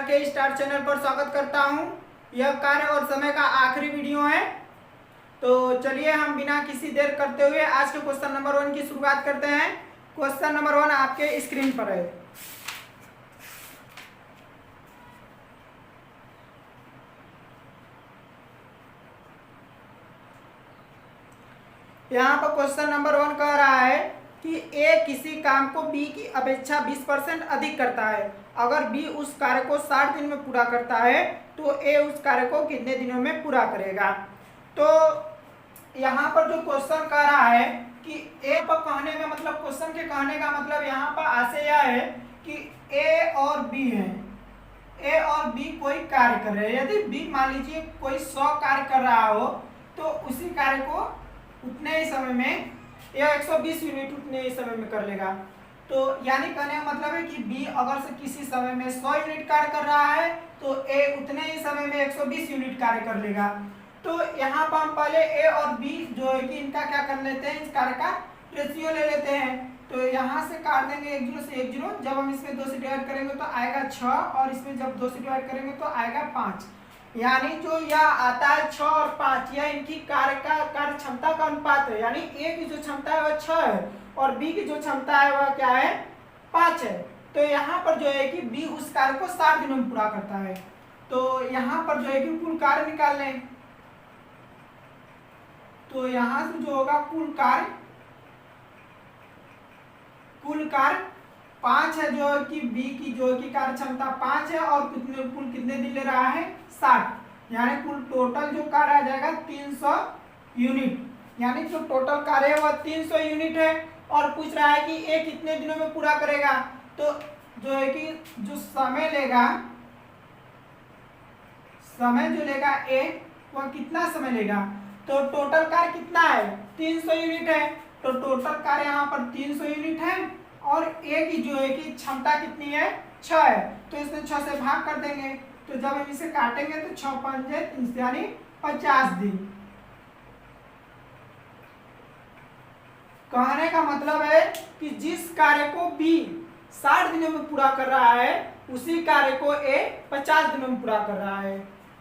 के star channel पर स्वागत करता हूं। यह कार्य और समय का आखिरी वीडियो है। तो चलिए हम बिना किसी देर करते हुए आज के क्वेश्चन नंबर 1 की शुरुआत करते हैं। क्वेश्चन नंबर 1 आपके स्क्रीन पर है। यहाँ पर क्वेश्चन नंबर 1 कह रहा है कि ए किसी काम को बी की अपेक्षा 20% अधिक करता है। अगर बी उस कार्य को 60 दिन में पूरा करता है तो ए उस कार्य को कितने दिनों में पूरा करेगा। तो यहाँ पर जो क्वेश्चन कह रहा है कि ए पर कहने में मतलब क्वेश्चन के कहने का मतलब यहाँ पर आशय यह है कि ए और बी है। ए और बी कोई कार्य कर रहे हैं। यदि बी मान लीजिए कोई 100 कार्य कर रहा हो तो उसी कार्य को उतने ही समय में या 120 यूनिट उतने ही समय में कर लेगा। तो यानी कहने का मतलब है कि बी अगर से किसी समय में 100 यूनिट कार्य कर रहा है तो ए उतने ही समय में 120 यूनिट कार्य कर लेगा। तो यहाँ पर हम पहले ए और बी जो है कि इनका क्या कर लेते हैं, इस कार्य का रेशियो ले लेते हैं। तो यहाँ से काट देंगे 1 0 से 1 0। जब हम इसमें 2 से डिवाइड करेंगे तो आएगा 6 और इसमें जब 2 से डिवाइड करेंगे तो आएगा 5। यानी जो यह आता है 6 और 5, यह इनकी कार्य क्षमता का अनुपात है। यानी ए की जो क्षमता है वह 6 है और बी की जो क्षमता है वह क्या है, 5 है। तो यहाँ पर जो है कि बी उस कार्य को 60 दिनों में पूरा करता है। तो यहाँ पर जो है कि कुल कार्य निकाल लें। तो यहाँ से जो होगा कुल कार्य 5 है, जो कि बी की जो कि कार्य क्षमता 5 है और कुल कितने दिन ले रहा है, 60। यानी कुल टोटल जो कार्य आ जाएगा 300 यूनिट। यानी जो टोटल कार्य है वह 300 यूनिट है और पूछ रहा है कि ए कितने दिनों में पूरा करेगा। तो जो है कि जो समय जो लेगा ए वह कितना समय लेगा। तो टोटल कार्य कितना है, 300 यूनिट है। तो टोटल कार्य यहाँ पर 300 यूनिट है और ए की जो है कि क्षमता कितनी है, 6 है। तो इसमें 6 से भाग कर देंगे। तो जब हम इसे काटेंगे तो 6 5 30 यानी 50 दिन। कहने का मतलब है कि जिस कार्य को बी 60 दिनों में पूरा कर रहा है उसी कार्य को ए 50 दिनों में पूरा कर रहा है।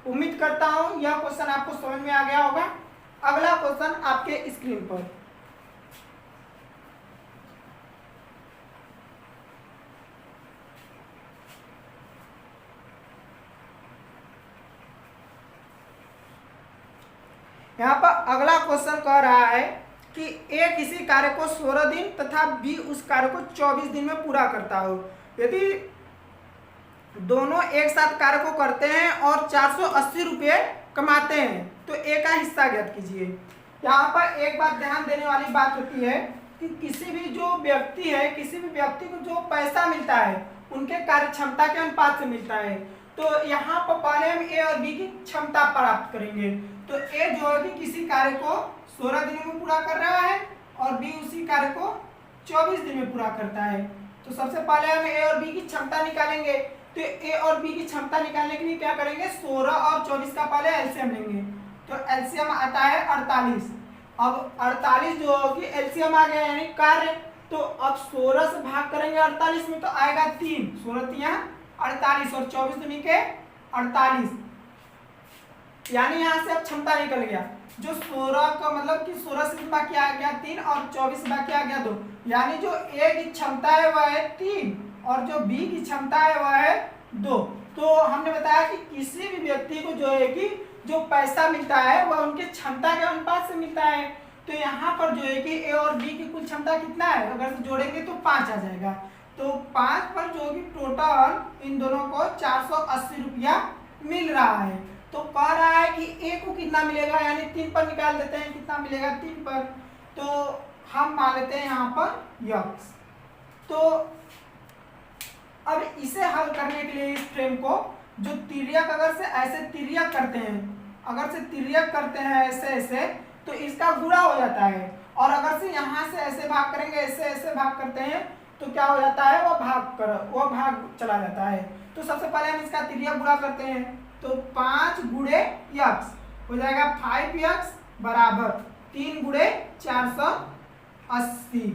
उम्मीद करता हूं यह क्वेश्चन आपको समझ में आ गया होगा। अगला क्वेश्चन आपके स्क्रीन पर। यहाँ पर अगला क्वेश्चन कह रहा है कि ए किसी कार्य को 16 दिन तथा बी उस कार्य को 24 दिन में पूरा करता हो। यदि दोनों एक साथ कार्य को करते हैं और 480 रुपये कमाते हैं तो ए का हिस्सा ज्ञात कीजिए। यहाँ पर एक बात ध्यान देने वाली बात होती है कि किसी भी व्यक्ति को जो पैसा मिलता है उनके कार्य क्षमता के अनुपात से मिलता है। तो यहाँ पर पहले हम ए और बी की क्षमता प्राप्त करेंगे। तो ए जो है कि किसी कार्य को 16 दिनों में पूरा कर रहा है और बी उसी कार्य को 24 दिन में पूरा करता है। तो सबसे पहले हम ए और बी की क्षमता निकालेंगे। तो ए और बी की क्षमता निकालने के लिए क्या करेंगे, 16 और 24 का पहले एलसीएम लेंगे। तो एलसीएम आता है 48। अब 48 जो होगी एलसीएम आ गया यानी कार्य। तो अब 16 से भाग करेंगे 48 में तो आएगा 3, 16 3 48 और 24 दूनी के 48। यानी यहाँ से अब क्षमता निकल गया। जो 16 का मतलब कि 16 से बाकी आ गया 3 और 24 से बाकी आ गया 2। यानी जो ए की क्षमता है वह है 3 और जो बी की क्षमता है वह है 2। तो हमने बताया कि किसी भी व्यक्ति को जो है कि जो पैसा मिलता है वह उनके क्षमता के अनुपात से मिलता है। तो यहाँ पर जो है कि ए और बी की कुल क्षमता कितना है, अगर से जोड़ेंगे तो 5 आ जाएगा। तो 5 पर जो कि टोटल इन दोनों को 480 रुपया मिल रहा है। तो कह रहा है कि ए को कितना मिलेगा, यानी 3 पर निकाल देते हैं कितना मिलेगा 3 पर। तो हम मान लेते हैं यहाँ पर यक्स। तो अब इसे हल करने के लिए इस फ्रेम को जो तिर्यक अगर से ऐसे तिर्यक करते हैं ऐसे तो इसका गुणा हो जाता है। और अगर से यहाँ से ऐसे भाग करेंगे ऐसे भाग करते हैं तो क्या हो जाता है, वह भाग चला जाता है। तो सबसे पहले हम इसका तिर्यक गुणा करते हैं। तो 5 गुणे यक्स हो जाएगा 5x बराबर 3 गुणे 480।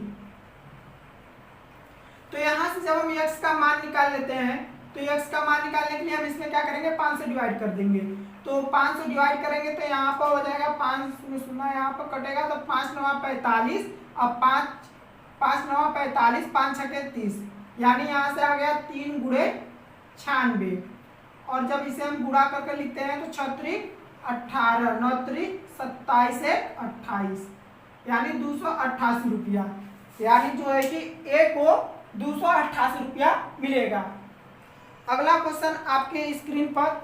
तो यहाँ से जब हम x का मान निकाल लेते हैं तो x का मान निकालने के लिए हम इसमें क्या करेंगे, 5 से डिवाइड कर देंगे। तो 5 से डिवाइड करेंगे तो यहाँ पर हो जाएगा 5 में सुना यहाँ पर कटेगा तो 5 9 45, अब 5 9 45, 5 6 30, यानी यहाँ से आ गया 3 गुणे 96। और जब इसे हम गुणा करके लिखते हैं तो 6 18 9 27 28, यानी 288 रुपया, यानी जो है कि ए को 288 रुपया मिलेगा। अगला क्वेश्चन आपके स्क्रीन पर,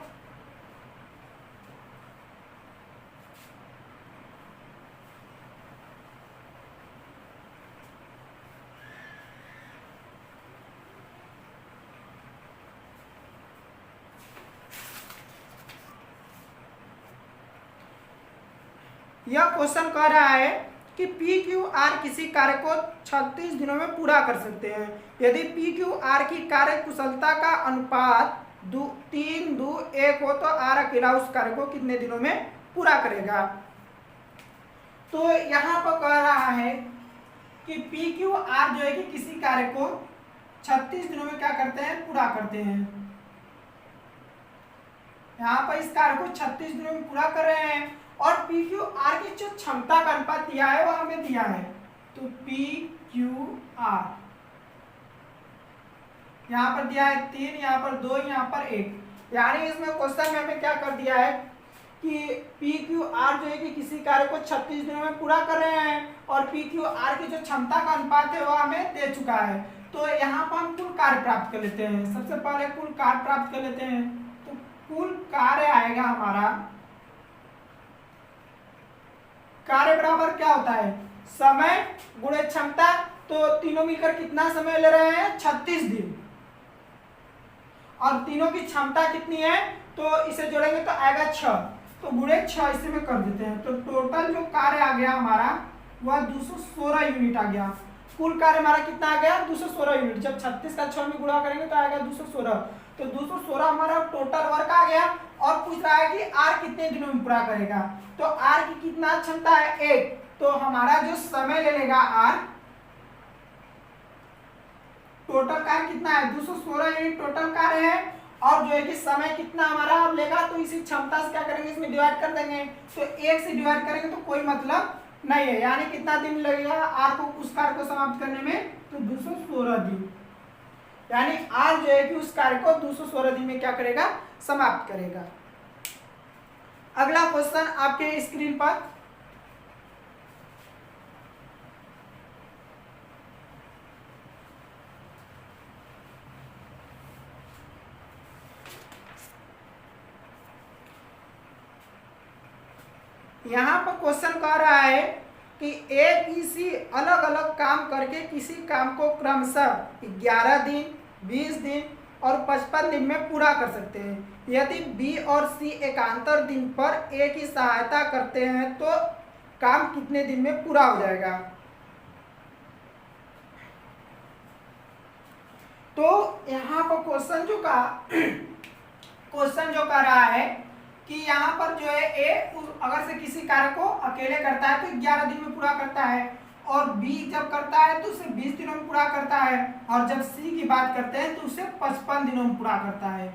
यह क्वेश्चन कह रहा है कि पी क्यू आर किसी कार्य को 36 दिनों में पूरा कर सकते हैं। यदि पी क्यू आर की कार्य कुशलता का अनुपात 3 2 1 हो तो आर अकेला उस कार्य को कितने दिनों में पूरा करेगा। तो यहाँ पर कह रहा है कि पी क्यू आर जो है कि किसी कार्य को 36 दिनों में क्या करते हैं, पूरा करते हैं। यहाँ पर इस कार्य को 36 दिनों में पूरा कर रहे हैं और पी क्यू आर की जो क्षमता का अनुपात दिया है वो हमें दिया है। तो पी क्यू आर यहाँ पर दिया है 3, यहाँ पर 2, यहाँ पर 1, यानी इसमें क्वेश्चन में हमें क्या कर दिया है कि पी क्यू आर जो है कि किसी कार्य को 36 दिनों में पूरा कर रहे हैं और पी क्यू आर की जो क्षमता का अनुपात है वो हमें दे चुका है। तो यहाँ पर हम कुल कार्य प्राप्त कर लेते हैं। सबसे पहले कुल कार्य प्राप्त कर लेते हैं। तो कुल कार्य आएगा हमारा, कार्य बराबर क्या होता है, समय गुणे क्षमता। तो तीनों मिलकर कितना समय ले रहे हैं, 36 दिन, और तीनों की क्षमता कितनी है, तो इसे जोड़ेंगे तो आएगा 6, तो गुणे 6 इसे में कर देते हैं। तो टोटल जो कार्य आ गया हमारा वह 216 यूनिट आ गया। कुल कार्य हमारा कितना आ गया, 216 यूनिट। जब 36 का 6 में गुणा करेंगे तो आएगा 216, तो 216 हमारा टोटल वर्क आ गया। और पूछ रहा है कि आर कितने दिनों में पूरा करेगा। तो आर की कितना क्षमता है, 1, तो हमारा जो समय ले लेगा आर, टोटल कार्य कितना है 216 यूनिट टोटल कार्य है, और जो है कि समय कितना हमारा अब लेगा, तो इसी क्षमता से क्या करेंगे, इसमें डिवाइड कर देंगे। तो 1 से डिवाइड करेंगे तो कोई मतलब नहीं है, यानी कितना दिन लगेगा आर को उस कार्य को समाप्त करने में, तो 216 दिन, यानी आर जो है कि उस कार्य को 216 दिन में क्या करेगा, समाप्त करेगा। अगला क्वेश्चन आपके स्क्रीन पर, यहाँ पर क्वेश्चन कह रहा है कि ए बी सी अलग अलग काम करके किसी काम को क्रमशः 11 दिन 20 दिन और 55 दिन में पूरा कर सकते हैं। यदि बी और सी एकांतर दिन पर ए की सहायता करते हैं तो काम कितने दिन में पूरा हो जाएगा। तो यहाँ पर क्वेश्चन जो कर रहा है कि यहाँ पर जो है ए अगर से किसी कार्य को अकेले करता है तो 11 दिन में पूरा करता है, और बी जब करता है तो उसे 20 दिनों में पूरा करता है, और जब सी की बात करते हैं तो उसे 55 दिनों में पूरा करता है।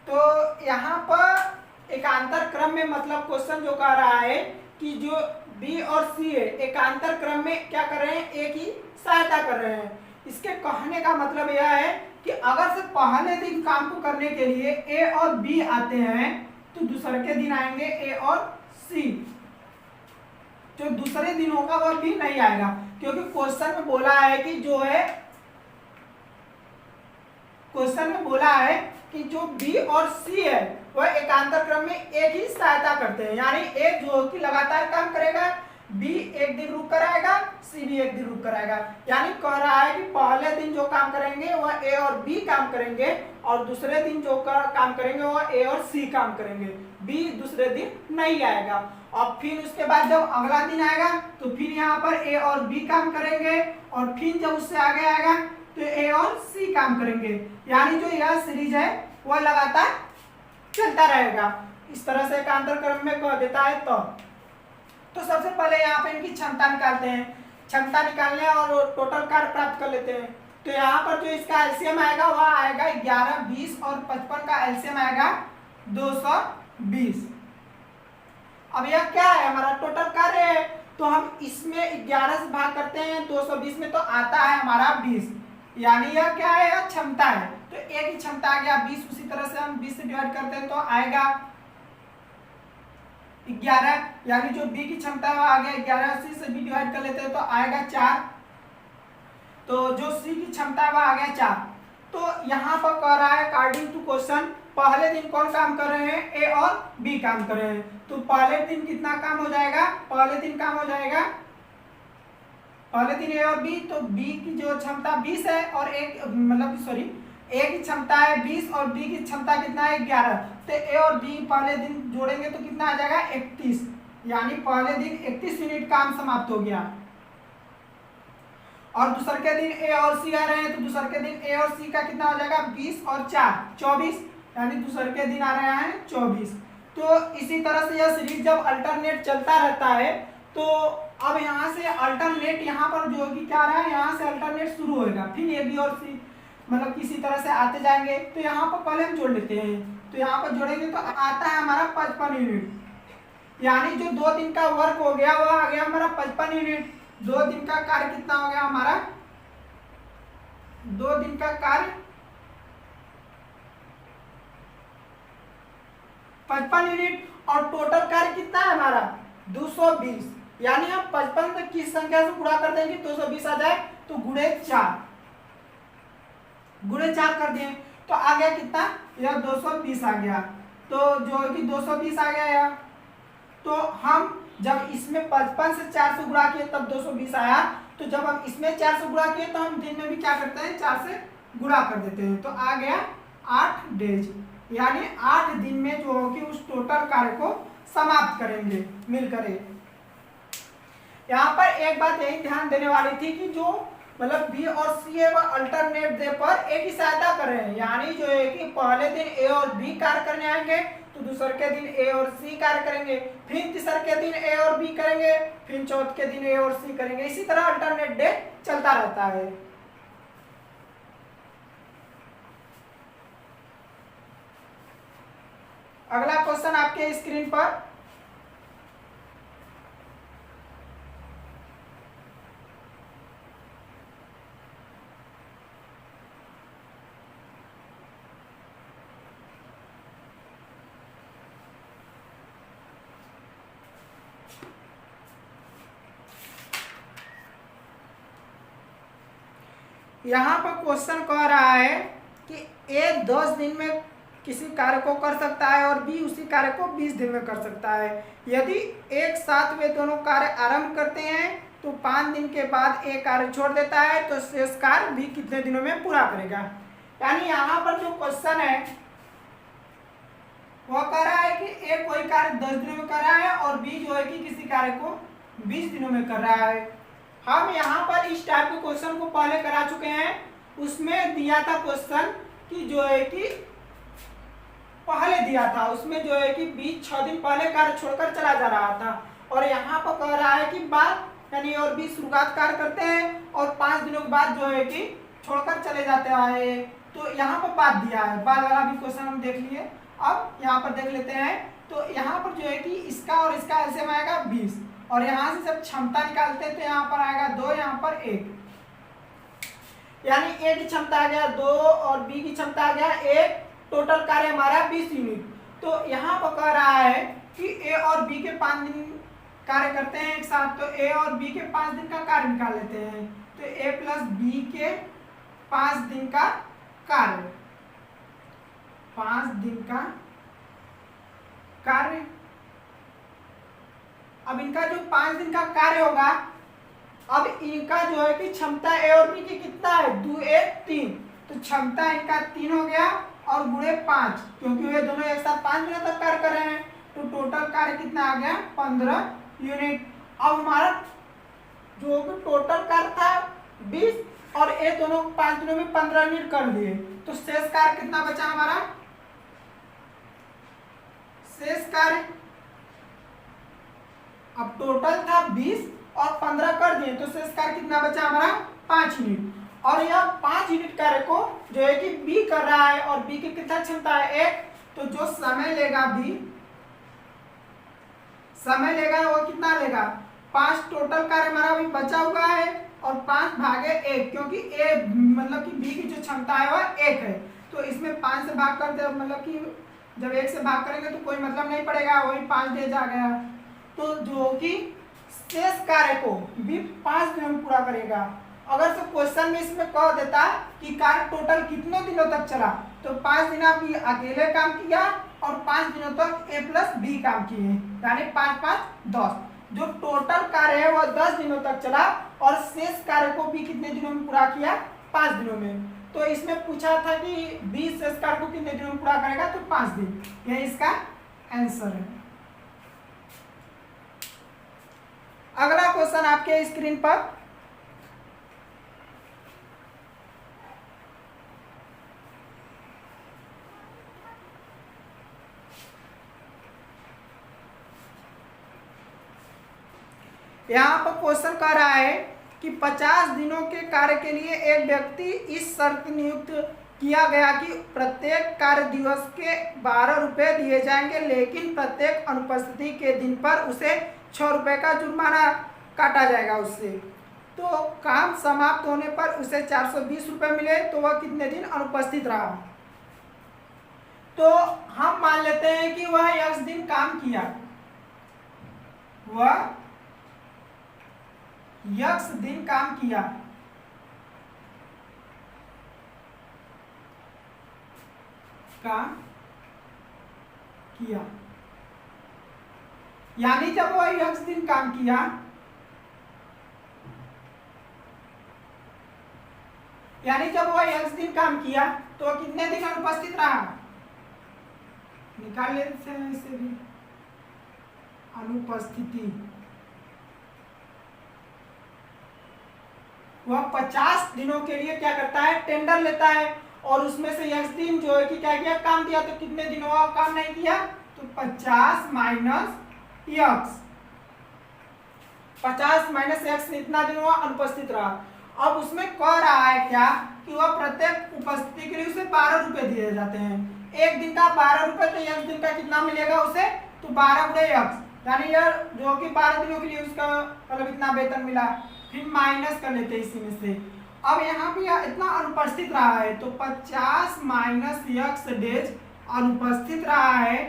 तो यहाँ पर एकांतर क्रम में मतलब क्वेश्चन जो कह रहा है कि जो बी और सी है एकांतर क्रम में क्या कर रहे हैं, ए की सहायता कर रहे हैं। इसके कहने का मतलब यह है कि अगर से पहले दिन काम को करने के लिए ए और बी आते हैं तो दूसरे के दिन आएंगे ए और सी, जो दूसरे दिन होगा वह भी नहीं आएगा, क्योंकि क्वेश्चन में बोला है कि जो है क्वेश्चन में बोला है कि जो बी और सी है वह एकांतर क्रम में ए की सहायता करते हैं, यानी ए जो कि लगातार काम करेगा, बी एक दिन रुक कर आएगा, सी भी एक दिन रुक कर आएगा। यानी कह रहा है कि पहले दिन जो काम करेंगे वह ए और बी काम करेंगे, और दूसरे दिन जो काम करेंगे वह ए और सी काम करेंगे, बी दूसरे दिन नहीं आएगा। और फिर उसके बाद जब अगला दिन आएगा तो फिर यहाँ पर ए और बी काम करेंगे, और फिर जब उससे आगे आएगा तो ए और सी काम करेंगे, यानी जो यह सीरीज है वह लगातार चलता रहेगा। इस तरह से एकांतर क्रम में कह देता है। तो सबसे पहले यहाँ पे इनकी क्षमता निकालते हैं, क्षमता निकालने और टोटल कार्य प्राप्त कर लेते हैं। तो यहाँ पर जो इसका एलसीएम आएगा वह आएगा 11, 20 और 55 का एलसीएम आएगा 220। अब यह क्या है, हमारा टोटल कार्य है, तो हम इसमें 11 से भाग करते हैं 220 में, तो आता है हमारा 20, यानी यह क्या है, यह क्षमता है। तो एक ही क्षमता आ गया 20, उसी तरह से हम 20 से डिवाइड करते हैं तो आएगा 11, यानी जो बी की क्षमता है वो आ गया 11, सी से भी डिवाइड कर लेते हैं तो आएगा 4, तो जो सी की क्षमता है वो आ गया 4। तो यहाँ पर कह रहा है अकॉर्डिंग टू क्वेश्चन पहले दिन कौन काम कर रहे हैं, ए और बी काम कर रहे हैं। तो पहले दिन कितना काम हो जाएगा, पहले दिन काम हो जाएगा, पहले दिन ए और बी, तो बी की जो क्षमता 20 है और एक मतलब सॉरी ए की क्षमता है 20 और बी की क्षमता कितना है 11, तो ए और बी पहले दिन जोड़ेंगे तो कितना आ जाएगा 31, यानी पहले दिन 31 यूनिट काम समाप्त हो गया। और दूसरे के दिन ए और सी आ रहे हैं, तो दूसरे के दिन ए और सी का कितना हो जाएगा 20 और 4 24, यानी दूसरे के दिन आ रहे हैं 24। तो इसी तरह से यह सीरीज जब अल्टरनेट चलता रहता है, तो अब यहाँ से अल्टरनेट यहाँ पर जो कि क्या रहा है, यहाँ से अल्टरनेट शुरू होगा, फिर ए बी और सी मतलब किसी तरह से आते जाएंगे। तो यहाँ पर पहले हम जोड़ लेते हैं, तो यहाँ पर जोड़ेंगे तो आता है हमारा 55 यूनिट, यानी जो 2 दिन का वर्क हो गया वो आ गया हमारा 55 यूनिट। 2 दिन का कार्य कितना हो गया हमारा, 2 दिन का कार्य 55 यूनिट, और टोटल कार्य कितना है हमारा 220, यानी हम 55 तक किस संख्या से गुणा कर देंगे 220 आ जाए, तो गुणे 4 कर दिए तो आ गया कितना, यह 220 आ गया। तो जो कि 220 आ गया यह, तो हम जब इसमें 55 से 4 से गुणा किए तब 220 आया, तो जब हम इसमें 4 से गुणा किए तो हम दिन में भी क्या करते हैं 4 से गुणा कर देते हैं, तो आ गया 8 डेज, यानी 8 दिन में जो होगी उस टोटल कार्य को समाप्त करेंगे मिलकर। यहाँ पर एक बात यही ध्यान देने वाली थी कि जो मतलब बी और सी है वह अल्टरनेट डे पर एक ही सहायता कर रहे हैं, यानी जो है कि पहले दिन ए और बी कार्य करने आएंगे, तो दूसरे के दिन ए और सी कार्य करेंगे, फिर तीसरे के दिन ए और बी करेंगे, फिर चौथे के दिन ए और सी करेंगे, इसी तरह अल्टरनेट डे चलता रहता है। अगला क्वेश्चन आपके स्क्रीन पर, यहाँ पर क्वेश्चन कह रहा है कि ए 10 दिन में किसी कार्य को कर सकता है और बी उसी कार्य को 20 दिन में कर सकता है। यदि एक साथ वे दोनों कार्य आरंभ करते हैं तो 5 दिन के बाद ए कार्य छोड़ देता है, तो शेष कार्य बी कितने दिनों में पूरा करेगा। यानी यहाँ पर जो क्वेश्चन है वह कह रहा है कि ए कोई कार्य 10 दिनों में कर रहा है और बी जो है कि किसी कार्य को 20 दिनों में कर रहा है। हम यहाँ पर इस टाइप के क्वेश्चन को पहले करा चुके हैं, उसमें दिया था क्वेश्चन कि जो है कि पहले दिया था उसमें जो है कि 6 दिन पहले कार्य छोड़कर चला जा रहा था, और यहाँ पर कह रहा है कि बाद यानी और भी शुरुआत कार्य करते हैं और 5 दिनों के बाद जो है कि छोड़कर चले जाते हैं। तो यहाँ पर बाद दिया है, बाद वाला भी क्वेश्चन हम देख लिए, अब यहाँ पर देख लेते हैं। तो यहाँ पर जो है कि इसका और इसका एलसीएम आएगा 20, और यहाँ से जब क्षमता निकालते हैं तो यहाँ पर आएगा 2, यहाँ पर 1, यानी ए की क्षमता आ गया 2 और बी की क्षमता आ गया 1, टोटल कार्य हमारा 20 यूनिट। तो यहाँ पर कह रहा है कि ए और बी के 5 दिन कार्य करते हैं एक साथ, तो ए और बी के 5 दिन का कार्य निकाल लेते हैं, तो ए प्लस बी के 5 दिन का कार्य, 5 दिन का कार्य। अब इनका जो 5 दिन का कार्य होगा, अब इनका जो है कि क्षमता ए और बी की कितना है 2 1 3, तो क्षमता इनका 3 हो गया और गुणे 5, क्योंकि वे दोनों एक साथ 5 दिनों तक कार्य कर रहे हैं, तो टोटल कार्य कितना आ गया 15 यूनिट। अब हमारा जो टोटल कार्य था 20 और ए दोनों 5 दिनों में 15 यूनिट कर दिए, तो शेष कार्य कितना बचा हमारा, शेष कार्य अब टोटल था 20 और 15 कर दिए, तो शेष कार्य कितना बचा हमारा 5 यूनिट। और यह 5 यूनिट कार्य को जो है कि बी कर रहा है और बी की कितना क्षमता है 1, तो जो समय लेगा बी, समय लेगा वो कितना लेगा 5, टोटल कार्य हमारा अभी बचा हुआ है और 5 भागे 1, क्योंकि ए मतलब कि बी की जो क्षमता है वह 1 है, तो इसमें 5 से भाग कर दे, मतलब कि जब 1 से भाग करेंगे तो कोई मतलब नहीं पड़ेगा, वही 5 डेज आ गया। तो जो कि शेष कार्य को भी 5 दिनों में पूरा करेगा। अगर तो क्वेश्चन में इसमें कह देता कि कार्य टोटल कितने दिनों तक चला, तो 5 दिन आप अकेले काम किया और 5 दिनों तक ए प्लस बी काम किए, यानी 5 5 10। जो टोटल कार्य है वह 10 दिनों तक चला और शेष कार्य को बी कितने दिनों में पूरा किया 5 दिनों में। तो इसमें पूछा था कि बी शेष कार्य को कितने दिनों में पूरा करेगा, तो 5 दिन, यह इसका आंसर है। अगला क्वेश्चन आपके स्क्रीन पर, यहाँ पर क्वेश्चन कर रहा है कि 50 दिनों के कार्य के लिए एक व्यक्ति इस शर्त नियुक्त किया गया कि प्रत्येक कार्य दिवस के 12 रुपये दिए जाएंगे, लेकिन प्रत्येक अनुपस्थिति के दिन पर उसे 6 रुपये का जुर्माना काटा जाएगा उससे। तो काम समाप्त होने पर उसे 420 रुपये मिले, तो वह कितने दिन अनुपस्थित रहा। तो हम मान लेते हैं कि वह x दिन काम किया, वह x दिन काम किया, यानी जब वह x दिन काम किया, तो कितने दिन अनुपस्थित रहा, निकाल लेते हैं इसे भी, अनुपस्थिति वह 50 दिनों के लिए क्या करता है, टेंडर लेता है और उसमें से x दिन जो है कि क्या किया, काम दिया, तो कितने दिनों का काम नहीं किया, तो 50 माइनस x, 50 माइनस x इतना दिन हुआ अनुपस्थित रहा। अब उसमें कह रहा है क्या कि वह प्रत्येक उपस्थिति के लिए उसे 12 रुपए दिए जाते हैं, एक दिन का 12 रुपए, तो x दिन का कितना मिलेगा उसे, तो 12 गुणे x, यानी यह जो कि 12 दिनों के लिए उसका मतलब इतना वेतन मिला। फिर माइनस कर लेते हैं इसी में से। अब यहाँ पे इतना अनुपस्थित रहा है, तो 50 माइनस x डेज अनुपस्थित रहा है,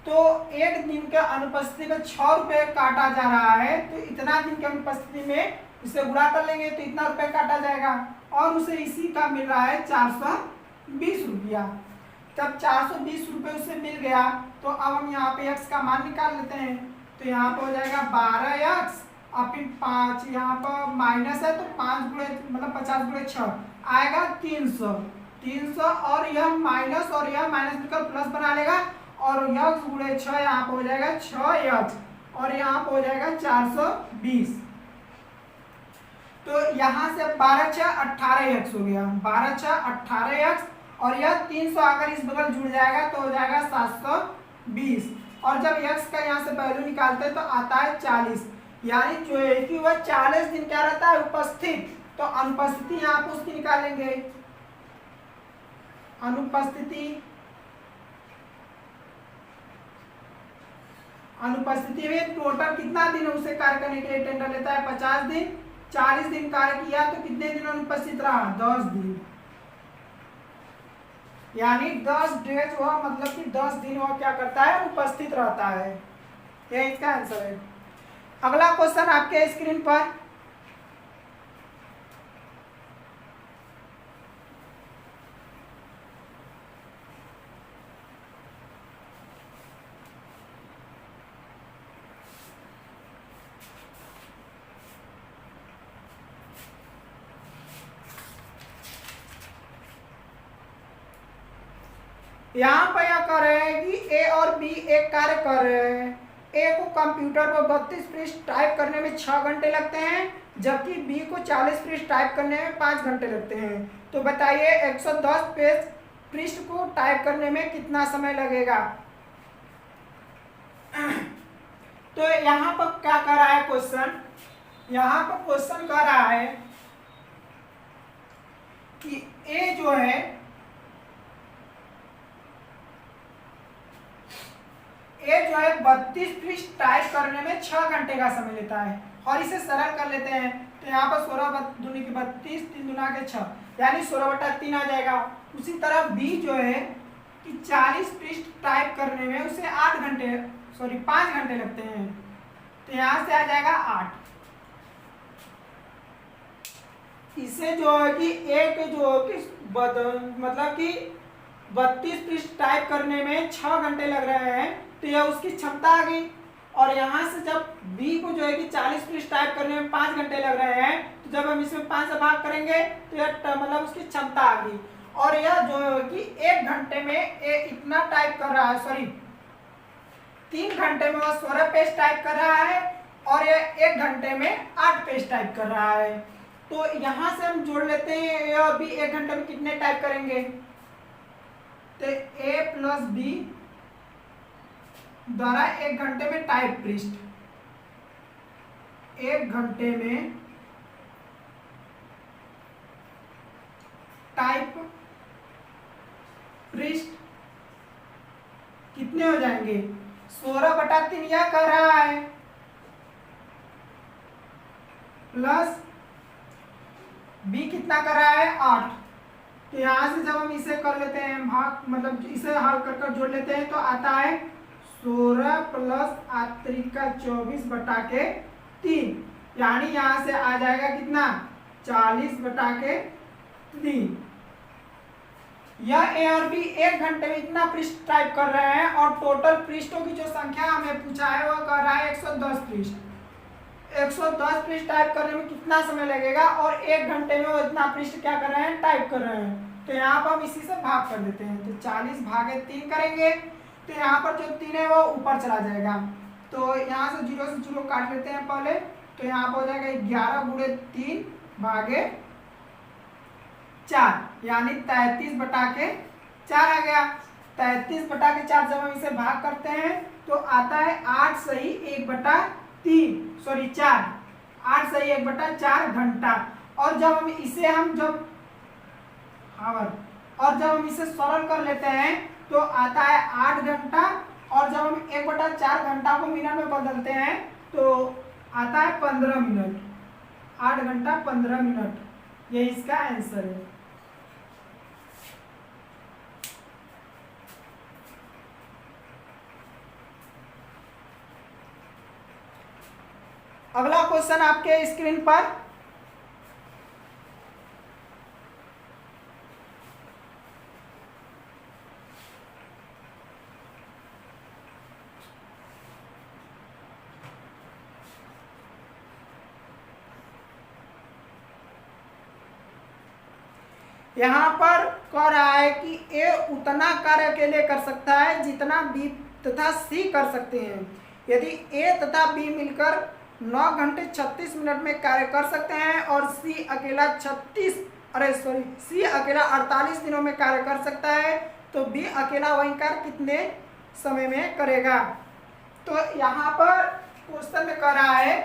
तो एक दिन के अनुपस्थिति में 6 रुपये काटा जा रहा है, तो इतना दिन की अनुपस्थिति में इसे गुणा कर लेंगे तो इतना रुपये काटा जाएगा और उसे इसी का मिल रहा है 420 रुपया। जब 420 रुपये उसे मिल गया, तो अब हम यहाँ पे x का मान निकाल लेते हैं, तो यहाँ पे हो जाएगा 12x और फिर 5, यहाँ पर माइनस है तो 5 गुणे मतलब 50 गुणे 6 आएगा 300 और यह माइनस और यह माइनस मिलकर प्लस बना लेगा और x गुणे 6 यहाँ पर हो जाएगा 6x और यहाँ पर हो जाएगा 420। तो यहाँ से 12 6 18x हो गया, 12 6 18x और यह 300 अगर इस बगल जुड़ जाएगा तो हो जाएगा 720 और जब x का यहाँ से वैल्यू निकालते हैं तो आता है 40, यानी जो है कि वह 40 दिन क्या रहता है उपस्थित। तो अनुपस्थिति यहाँ पर उसकी निकालेंगे, अनुपस्थिति में टोटल कितना दिन उसे कार्य करने के लिए टेंडर लेता है 50 दिन, 40 दिन कार्य किया तो कितने दिन अनुपस्थित रहा 10 दिन, यानी 10 डेज हुआ, मतलब कि 10 दिन वह क्या करता है उपस्थित रहता है। यह इसका आंसर है। अगला क्वेश्चन आपके स्क्रीन पर, यहाँ पर यह कर रहे हैं कि ए और बी एक कार्य कर रहे हैं। ए को कंप्यूटर पर 32 पृष्ठ टाइप करने में 6 घंटे लगते हैं, जबकि बी को 40 पृष्ठ टाइप करने में 5 घंटे लगते हैं। तो बताइए 110 पृष्ठ को टाइप करने में कितना समय लगेगा। तो यहाँ पर क्या कर रहा है क्वेश्चन, यहाँ पर क्वेश्चन कर रहा है कि ए जो है ए जो है 32 पृष्ठ टाइप करने में 6 घंटे का समय लेता है। और इसे सरल कर लेते हैं तो यहाँ पर 16 दूनी की 32, 3 दूना के 6, यानी 16/3 आ जाएगा। उसी तरह बी जो है कि 40 पृष्ठ टाइप करने में उसे 5 घंटे लगते हैं, तो यहाँ से आ जाएगा 8। इसे जो है कि एक जो है कि मतलब कि 32 पृष्ठ टाइप करने में 6 घंटे लग रहे हैं, तो यह उसकी क्षमता आ गई। और यहाँ से जब बी को जो है कि 40 पृष्ठ टाइप करने में 5 घंटे लग रहे हैं, तो जब हम इसमें 5 से भाग करेंगे तो यह मतलब उसकी क्षमता आ गई। और यह जो है कि 1 घंटे में इतना टाइप कर रहा है, सॉरी 3 घंटे में वह 16 पेज टाइप कर रहा है और यह 1 घंटे में 8 पेज टाइप कर रहा है। तो यहाँ से हम जोड़ लेते हैं ए और बी 1 घंटे में कितने टाइप करेंगे, तो ए प्लस बी द्वारा 1 घंटे में टाइप पृष्ठ, 1 घंटे में टाइप पृष्ठ कितने हो जाएंगे, 16/3 यह कर रहा है, प्लस बी कितना कर रहा है 8। तो यहां से जब हम इसे कर लेते हैं भाग, मतलब इसे हल कर जोड़ लेते हैं तो आता है 16 प्लस 24/3, यानी यहां से आ जाएगा कितना 40/3। यह ए और बी 1 घंटे में इतना पृष्ठ टाइप कर रहे हैं और टोटल पृष्ठों की जो संख्या हमें पूछा है वह कर रहा है 110 पृष्ठ। 110 पृष्ठ टाइप करने में कितना समय लगेगा और 1 घंटे में वो इतना पृष्ठ क्या कर रहे हैं, टाइप कर रहे हैं। तो यहाँ पर हम इसी से भाग कर देते हैं, तो 40/3 करेंगे तो यहाँ पर जो 3 है वो ऊपर चला जाएगा। तो यहाँ से 0 से 0 काट लेते हैं पहले, तो यहाँ पर हो जाएगा 11/3/4, यानी 33/4 आ गया। 33/4 जब हम इसे भाग करते हैं तो आता है 8 सही 1/3, सॉरी 4, 8 सही 1/4 घंटा। और जब हम इसे जब हम इसे सरल कर लेते हैं तो आता है 8 घंटा, और जब हम 1/4 घंटा को मिनट में बदलते हैं तो आता है 15 मिनट, 8 घंटा 15 मिनट, ये इसका आंसर है। अगला क्वेश्चन आपके स्क्रीन पर, यहाँ पर कह रहा है कि ए उतना कार्य अकेले कर सकता है जितना बी तथा सी कर सकते हैं। यदि ए तथा बी मिलकर 9 घंटे 36 मिनट में कार्य कर सकते हैं और सी अकेला 48 दिनों में कार्य कर सकता है, तो बी अकेला वही कार्य कितने समय में करेगा। तो यहाँ पर क्वेश्चन में कह रहा है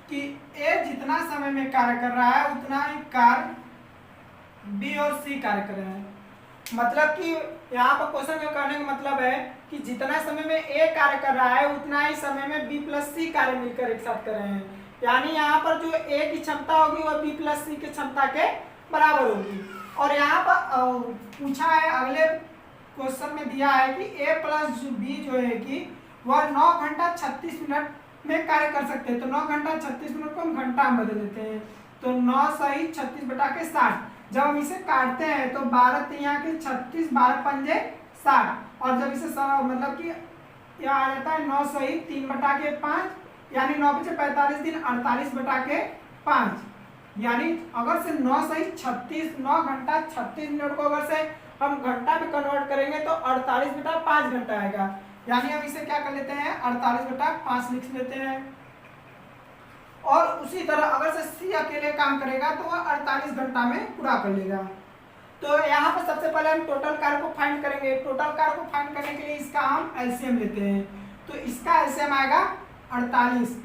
कि ए जितना समय में कार्य कर रहा है उतना ही कार्य बी और सी कार्य कर रहे हैं। मतलब कि यहाँ पर क्वेश्चन में करने का मतलब है कि जितना समय में ए कार्य कर रहा है उतना ही समय में बी प्लस सी कार्य मिलकर एक साथ कर रहे हैं, यानी यहाँ पर जो ए की क्षमता होगी वह बी प्लस सी की क्षमता के बराबर होगी। और यहाँ पर पूछा है, अगले क्वेश्चन में दिया है कि ए प्लस बी जो है कि वह 9 घंटा 36 मिनट में कार्य कर सकते हैं। तो 9 घंटा 36 मिनट को हम घंटा में बदल देते हैं, तो 9 सही 36/60। जब हम इसे काटते हैं तो 12 यहाँ के 36, 12×5 60, और जब इसे मतलब कि यह आ जाता है 9 सही 3/5, यानी 9×5 45 दिन 48/5, यानी अगर से 9 सही 9 घंटा 36 मिनट को अगर से हम घंटा में कन्वर्ट करेंगे तो 48/5 घंटा आएगा, यानी हम इसे क्या कर लेते हैं 48/5 लिख लेते हैं। और उसी तरह अगर से सी अकेले काम करेगा तो वह 48 घंटा में पूरा कर लेगा। तो यहाँ पर सबसे पहले हम टोटल कार्य को फाइंड करेंगे। टोटल कार्य को फाइंड करने के लिए इसका हम एलसीएम लेते हैं, तो इसका एलसीएम आएगा 48,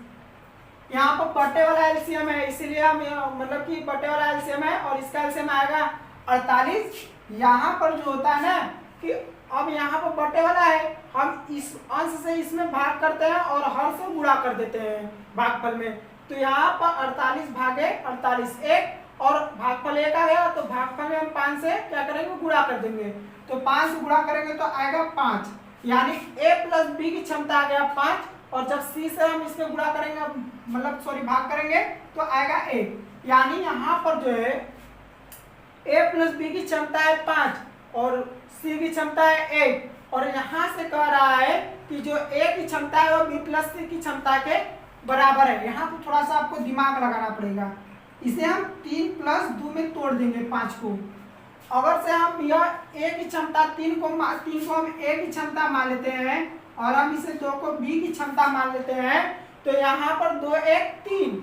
यहाँ पर बटे वाला एलसीएम है, इसीलिए हम मतलब कि बटे वाला एलसीएम है और इसका एलसीएम आएगा 48। यहाँ पर जो होता है ना कि अब यहाँ पर बटे वाला है, हम इस अंश से इसमें भाग करते हैं और हर से गुणा कर देते हैं भागफल में। तो यहाँ पर 48 भागे 48 एक और भागफल एक आ गया, तो भागफल में हम 5 से क्या करेंगे, गुणा कर देंगे। तो 5 से गुणा करेंगे तो आएगा 5, यानी a प्लस बी की क्षमता आ गया 5। और जब c से हम इसमें गुणा करेंगे, मतलब सॉरी भाग करेंगे, तो आएगा 1। यानी यहाँ पर जो है a प्लस बी की क्षमता है 5 और c की क्षमता है 1। और यहाँ से कह रहा है कि जो a की क्षमता है वो b प्लस c की क्षमता के बराबर है। यहाँ पर थोड़ा सा आपको दिमाग लगाना पड़ेगा। इसे हम 3 प्लस 2 में तोड़ देंगे 5 को। अगर से हम यह a की क्षमता 3 को हम a की क्षमता मान लेते हैं और हम इसे 2 को b की क्षमता मान लेते हैं, तो यहाँ पर 2 1 3,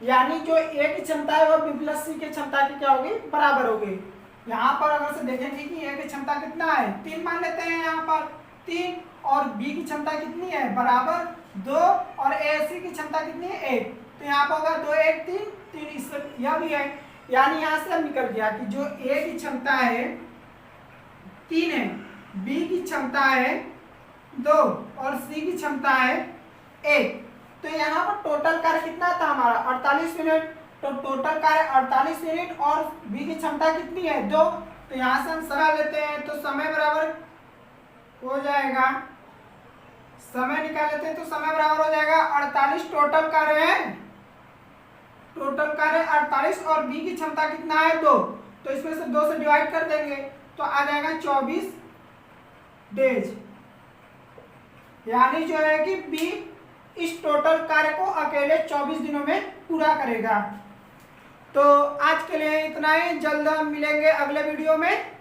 यानी जो a की क्षमता है वो b प्लस c की क्षमता की क्या होगी, बराबर होगी। यहाँ पर अगर से देखेंगे कि a की क्षमता कितना है, 3 मान लेते हैं यहाँ पर 3, और b की क्षमता कितनी है, बराबर 2, और ac की क्षमता कितनी है 1। तो यहाँ पर होगा 2 1 3 3, इससे यह भी है। यानी यहाँ से निकल गया कि जो a की क्षमता है 3 है, b की क्षमता है 2 और c की क्षमता है 1। तो यहाँ पर टोटल कार्य कितना था हमारा, 48 यूनिट। तो टोटल कार्य 48 यूनिट और b की क्षमता कितनी है, 2। तो यहाँ से हम समय लेते हैं, तो समय बराबर हो जाएगा, समय निकाल लेते हैं तो समय बराबर हो जाएगा 48। टोटल कार्य है, टोटल कार्य 48 और b की क्षमता कितना है, 2। तो इसमें से 2 से डिवाइड कर देंगे तो आ जाएगा 24 डेज। यानी जो है कि b इस टोटल कार्य को अकेले 24 दिनों में पूरा करेगा। तो आज के लिए इतना ही, जल्द हम मिलेंगे अगले वीडियो में।